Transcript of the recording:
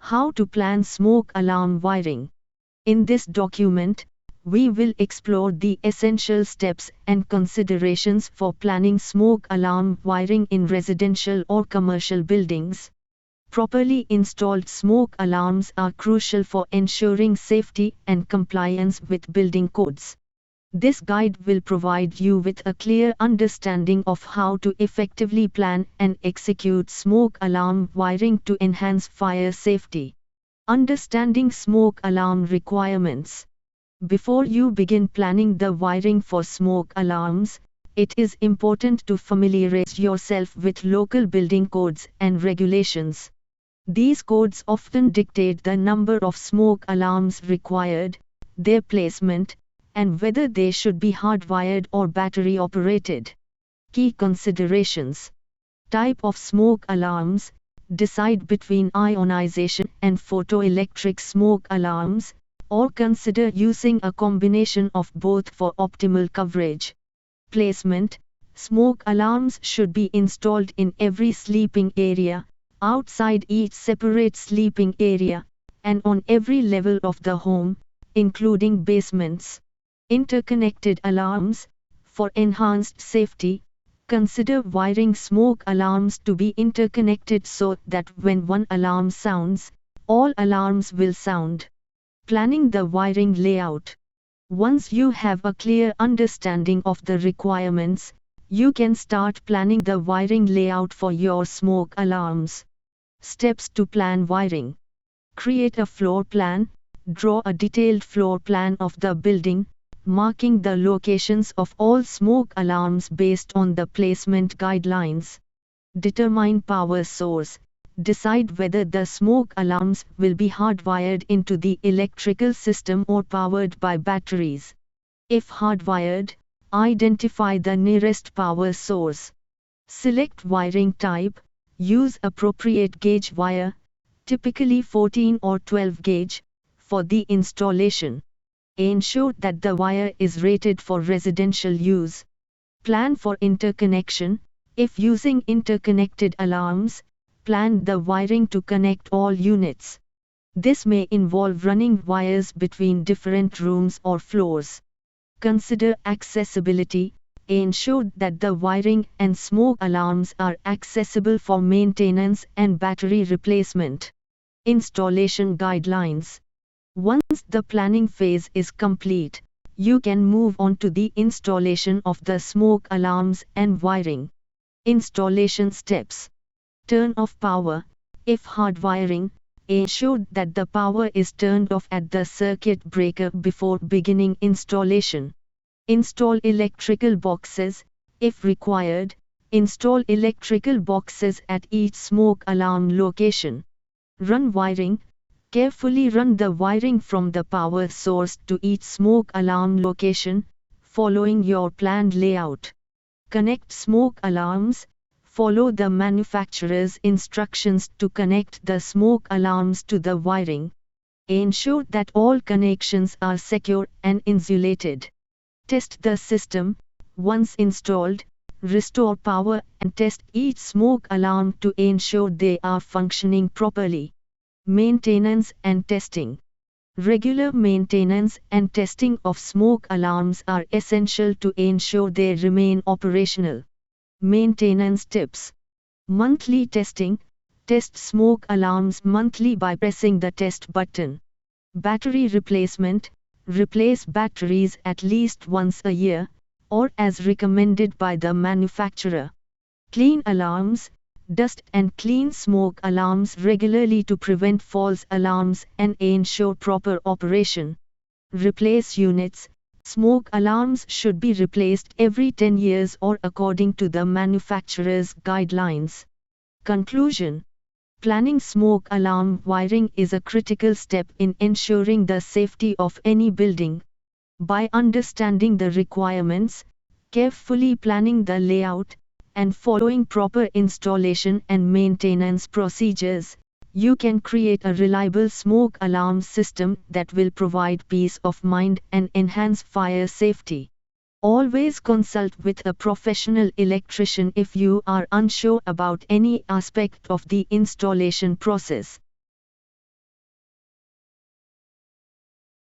How to plan smoke alarm wiring. In this document, we will explore the essential steps and considerations for planning smoke alarm wiring in residential or commercial buildings. Properly installed smoke alarms are crucial for ensuring safety and compliance with building codes. This guide will provide you with a clear understanding of how to effectively plan and execute smoke alarm wiring to enhance fire safety. Understanding smoke alarm requirements. Before you begin planning the wiring for smoke alarms, it is important to familiarize yourself with local building codes and regulations. These codes often dictate the number of smoke alarms required, their placement, and whether they should be hardwired or battery operated. Key considerations. Type of smoke alarms. Decide between ionization and photoelectric smoke alarms, or consider using a combination of both for optimal coverage. Placement. Smoke alarms should be installed in every sleeping area, outside each separate sleeping area, and on every level of the home, including basements. Interconnected alarms. For enhanced safety, consider wiring smoke alarms to be interconnected so that when one alarm sounds, all alarms will sound. Planning the wiring layout. Once you have a clear understanding of the requirements, you can start planning the wiring layout for your smoke alarms. Steps to plan wiring. Create a floor plan. Draw a detailed floor plan of the building, marking the locations of all smoke alarms based on the placement guidelines. Determine power source. Decide whether the smoke alarms will be hardwired into the electrical system or powered by batteries. If hardwired, identify the nearest power source. Select wiring type. Use appropriate gauge wire, typically 14 or 12 gauge, for the installation. Ensure that the wire is rated for residential use. Plan for interconnection. If using interconnected alarms, plan the wiring to connect all units. This may involve running wires between different rooms or floors. Consider accessibility. Ensure that the wiring and smoke alarms are accessible for maintenance and battery replacement. Installation guidelines. Once the planning phase is complete, you can move on to the installation of the smoke alarms and wiring. Installation steps. Turn off power. If hardwiring, ensure that the power is turned off at the circuit breaker before beginning installation. Install electrical boxes. If required, install electrical boxes at each smoke alarm location. Run wiring. Carefully run the wiring from the power source to each smoke alarm location, following your planned layout. Connect smoke alarms. Follow the manufacturer's instructions to connect the smoke alarms to the wiring. Ensure that all connections are secure and insulated. Test the system. Once installed, restore power and test each smoke alarm to ensure they are functioning properly. Maintenance and testing. Regular maintenance and testing of smoke alarms are essential to ensure they remain operational. Maintenance tips. Monthly testing. Test smoke alarms monthly by pressing the test button. Battery replacement. Replace batteries at least once a year, or as recommended by the manufacturer. Clean alarms. Dust and clean smoke alarms regularly to prevent false alarms and ensure proper operation. Replace units. Smoke alarms should be replaced every 10 years or according to the manufacturer's guidelines. Conclusion. Planning smoke alarm wiring is a critical step in ensuring the safety of any building. By understanding the requirements, carefully planning the layout, and following proper installation and maintenance procedures, you can create a reliable smoke alarm system that will provide peace of mind and enhance fire safety. Always consult with a professional electrician if you are unsure about any aspect of the installation process.